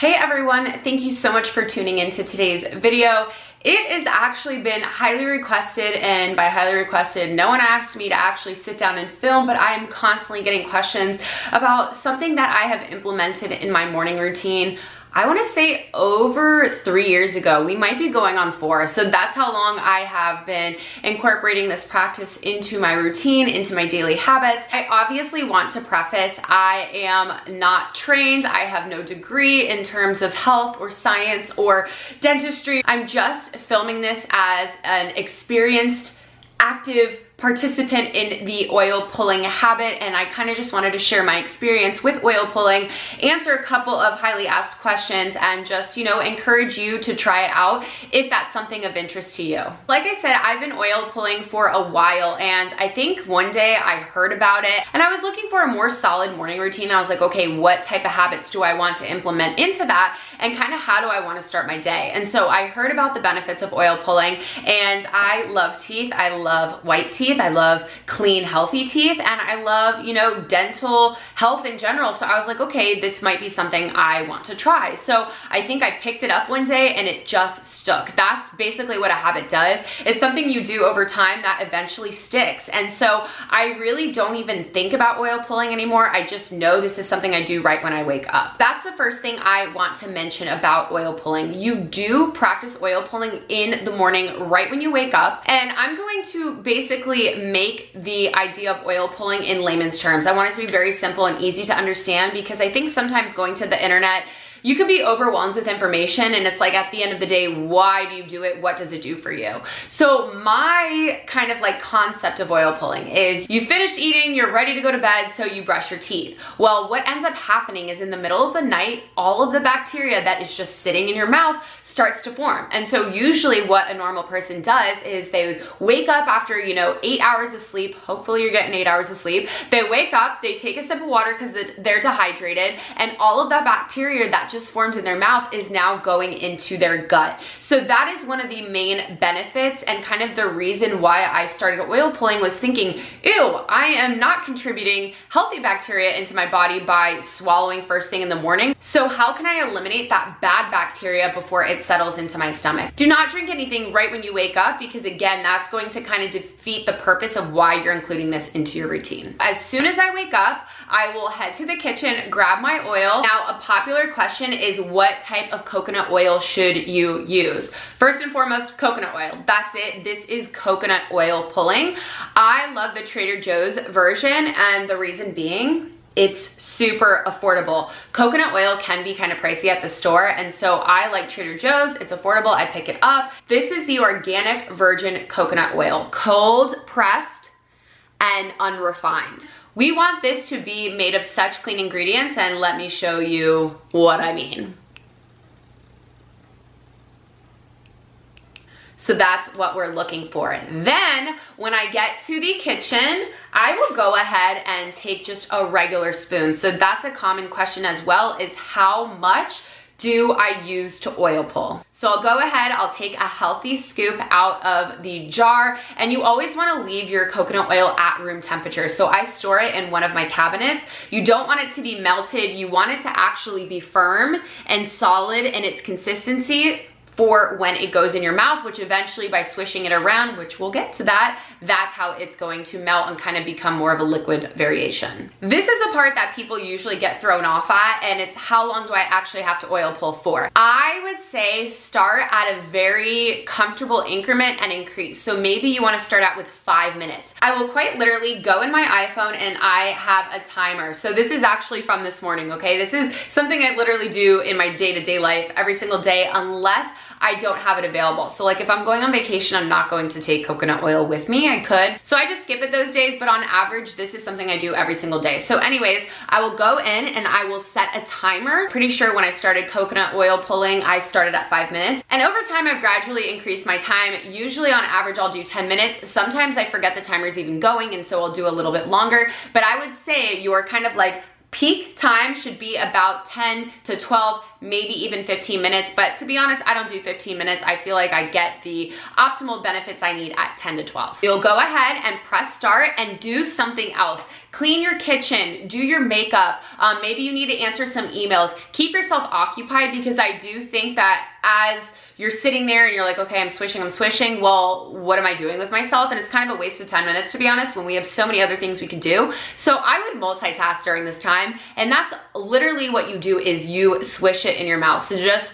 Hey everyone, thank you so much for tuning into today's video. It has actually been highly requested, and by highly requested, no one asked me to actually sit down and film, but I am constantly getting questions about something that I have implemented in my morning routine. I want to say over 3 years ago. We might be going on 4. So that's how long I have been incorporating this practice into my routine, into my daily habits. I obviously want to preface, I am not trained. I have no degree in terms of health or science or dentistry. I'm just filming this as an experienced, active participant in the oil pulling habit, and I kind of just wanted to share my experience with oil pulling, answer a couple of highly asked questions, and just, you know, encourage you to try it out if that's something of interest to you. Like I said, I've been oil pulling for a while, and I think one day I heard about it and I was looking for a more solid morning routine. I was like, okay, what type of habits do I want to implement into that, and kind of how do I want to start my day? And so I heard about the benefits of oil pulling, and I love teeth. I love white teeth. I love clean, healthy teeth, and I love, you know, dental health in general. So I was like, okay, this might be something I want to try. So I think I picked it up one day and it just stuck. That's basically what a habit does. It's something you do over time that eventually sticks. And so I really don't even think about oil pulling anymore. I just know this is something I do right when I wake up. That's the first thing I want to mention about oil pulling. You do practice oil pulling in the morning right when you wake up. And I'm going to basically make the idea of oil pulling in layman's terms. I want it to be very simple and easy to understand, because I think sometimes going to the internet, you can be overwhelmed with information, and it's like, at the end of the day, why do you do it? What does it do for you? So my kind of like concept of oil pulling is you finish eating, you're ready to go to bed, so you brush your teeth. Well, what ends up happening is in the middle of the night, all of the bacteria that is just sitting in your mouth starts to form. And so usually what a normal person does is they wake up after, you know, 8 hours of sleep. Hopefully you're getting 8 hours of sleep. They wake up, they take a sip of water because they're dehydrated, and all of that bacteria that just formed in their mouth is now going into their gut. So that is one of the main benefits, and kind of the reason why I started oil pulling was thinking, ew, I am not contributing healthy bacteria into my body by swallowing first thing in the morning. So how can I eliminate that bad bacteria before it settles into my stomach? Do not drink anything right when you wake up, because again, that's going to kind of defeat the purpose of why you're including this into your routine. As soon as I wake up, I will head to the kitchen, grab my oil. Now, a popular question is, what type of coconut oil should you use? First and foremost, coconut oil. That's it. This is coconut oil pulling. I love the Trader Joe's version, and the reason being, it's super affordable. Coconut oil can be kind of pricey at the store, and so I like Trader Joe's. It's affordable. I pick it up. This is the organic virgin coconut oil, cold pressed and unrefined. We want this to be made of such clean ingredients, and let me show you what I mean. So that's what we're looking for. Then when I get to the kitchen, I will go ahead and take just a regular spoon. So that's a common question as well, is how much do I use to oil pull? So I'll go ahead, I'll take a healthy scoop out of the jar, and you always want to leave your coconut oil at room temperature. So I store it in one of my cabinets. You don't want it to be melted. You want it to actually be firm and solid in its consistency for when it goes in your mouth, which eventually, by swishing it around, which we'll get to that, that's how it's going to melt and kind of become more of a liquid variation. This is the part that people usually get thrown off at, and it's how long do I actually have to oil pull for? I would say start at a very comfortable increment and increase. So maybe you want to start out with 5 minutes. I will quite literally go in my iPhone and I have a timer. So this is actually from this morning, okay? This is something I literally do in my day-to-day life every single day, unless I don't have it available. So like if I'm going on vacation, I'm not going to take coconut oil with me. I could. So I just skip it those days, but on average, this is something I do every single day. So anyways, I will go in and I will set a timer. Pretty sure when I started coconut oil pulling, I started at 5 minutes. And over time, I've gradually increased my time. Usually on average, I'll do 10 minutes. Sometimes I forget the timer's even going, and so I'll do a little bit longer. But I would say you're kind of like Peak time should be about 10 to 12, maybe even 15 minutes. But to be honest, I don't do 15 minutes. I feel like I get the optimal benefits I need at 10 to 12. You'll go ahead and press start and do something else. Clean your kitchen, do your makeup. Maybe you need to answer some emails. Keep yourself occupied, because I do think that as you're sitting there and you're like, okay, I'm swishing. Well, what am I doing with myself? And it's kind of a waste of 10 minutes, to be honest, when we have so many other things we can do. So I would multitask during this time. And that's literally what you do, is you swish it in your mouth. So just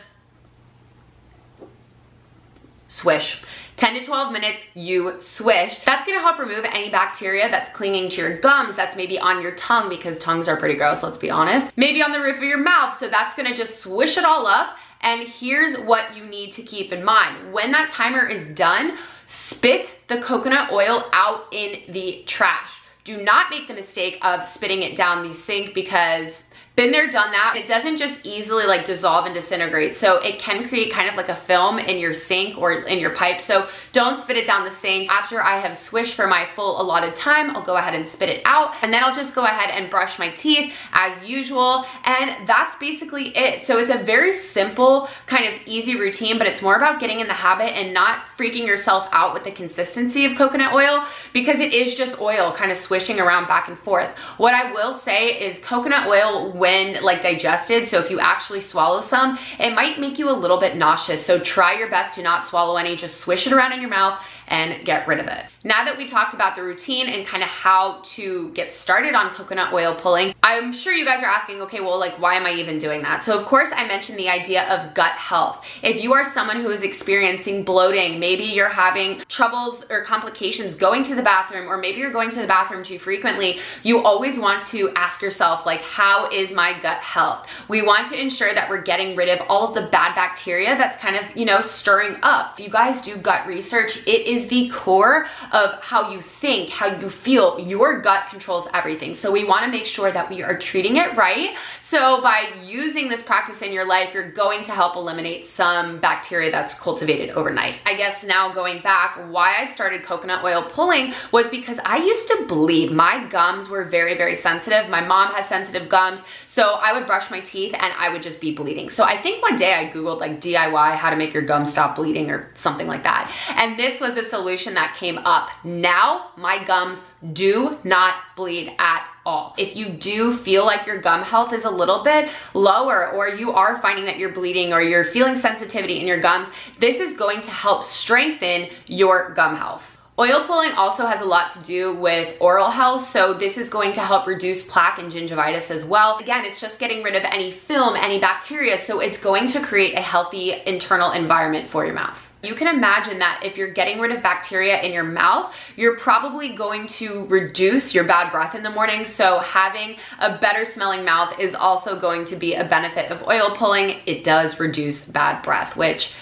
swish. 10 to 12 minutes, you swish. That's gonna help remove any bacteria that's clinging to your gums, that's maybe on your tongue, because tongues are pretty gross, let's be honest. Maybe on the roof of your mouth. So that's gonna just swish it all up. And here's what you need to keep in mind. When that timer is done, spit the coconut oil out in the trash. Do not make the mistake of spitting it down the sink, because been there, done that. It doesn't just easily like dissolve and disintegrate. So it can create kind of like a film in your sink or in your pipe. So don't spit it down the sink. After I have swished for my full allotted time, I'll go ahead and spit it out. And then I'll just go ahead and brush my teeth as usual. And that's basically it. So it's a very simple, kind of easy routine, but it's more about getting in the habit and not freaking yourself out with the consistency of coconut oil, because it is just oil kind of swishing around back and forth. What I will say is coconut oil, when like digested, so if you actually swallow some, it might make you a little bit nauseous. So try your best to not swallow any, just swish it around in your mouth and get rid of it. Now that we talked about the routine and kind of how to get started on coconut oil pulling, I'm sure you guys are asking, okay, well, like, why am I even doing that? So of course I mentioned the idea of gut health. If you are someone who is experiencing bloating, maybe you're having troubles or complications going to the bathroom, or maybe you're going to the bathroom too frequently, you always want to ask yourself, like, how is my gut health? We want to ensure that we're getting rid of all of the bad bacteria that's kind of, you know, stirring up. If you guys do gut research, it is the core of how you think, how you feel. Your gut controls everything. So we want to make sure that we are treating it right. So by using this practice in your life, you're going to help eliminate some bacteria that's cultivated overnight. I guess now going back, why I started coconut oil pulling was because I used to bleed. My gums were very, very sensitive. My mom has sensitive gums. So I would brush my teeth and I would just be bleeding. So I think one day I Googled like DIY, how to make your gums stop bleeding or something like that. And this was a solution that came up. Now my gums do not bleed at all. If you do feel like your gum health is a little bit lower, or you are finding that you're bleeding or you're feeling sensitivity in your gums, this is going to help strengthen your gum health. Oil pulling also has a lot to do with oral health, so this is going to help reduce plaque and gingivitis as well. Again, it's just getting rid of any film, any bacteria, so it's going to create a healthy internal environment for your mouth. You can imagine that if you're getting rid of bacteria in your mouth, you're probably going to reduce your bad breath in the morning. So having a better smelling mouth is also going to be a benefit of oil pulling. It does reduce bad breath, which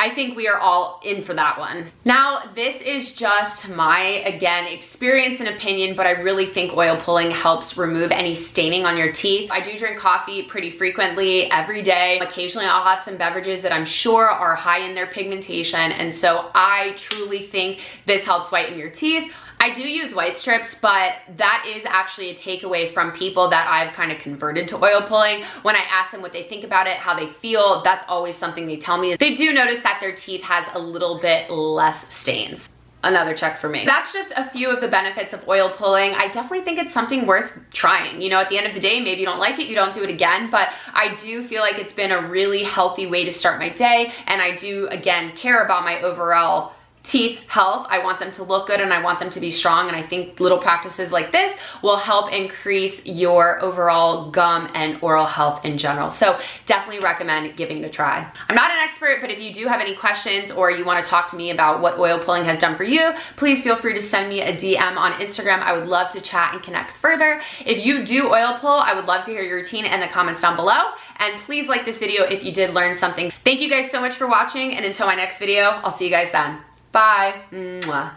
I think we are all in for that one. Now, this is just my, again, experience and opinion, but I really think oil pulling helps remove any staining on your teeth. I do drink coffee pretty frequently, every day. Occasionally I'll have some beverages that I'm sure are high in their pigmentation, and so I truly think this helps whiten your teeth. I do use white strips, but that is actually a takeaway from people that I've kind of converted to oil pulling. When I ask them what they think about it, how they feel, that's always something they tell me. They do notice that their teeth has a little bit less stains. Another check for me. That's just a few of the benefits of oil pulling. I definitely think it's something worth trying. You know, at the end of the day, maybe you don't like it, you don't do it again, but I do feel like it's been a really healthy way to start my day, and I do, again, care about my overall teeth health. I want them to look good and I want them to be strong, and I think little practices like this will help increase your overall gum and oral health in general. So definitely recommend giving it a try. I'm not an expert, but if you do have any questions or you want to talk to me about what oil pulling has done for you, please feel free to send me a DM on Instagram. I would love to chat and connect further. If you do oil pull, I would love to hear your routine in the comments down below, and please like this video if you did learn something. Thank you guys so much for watching, and until my next video, I'll see you guys then. Bye. Mwah.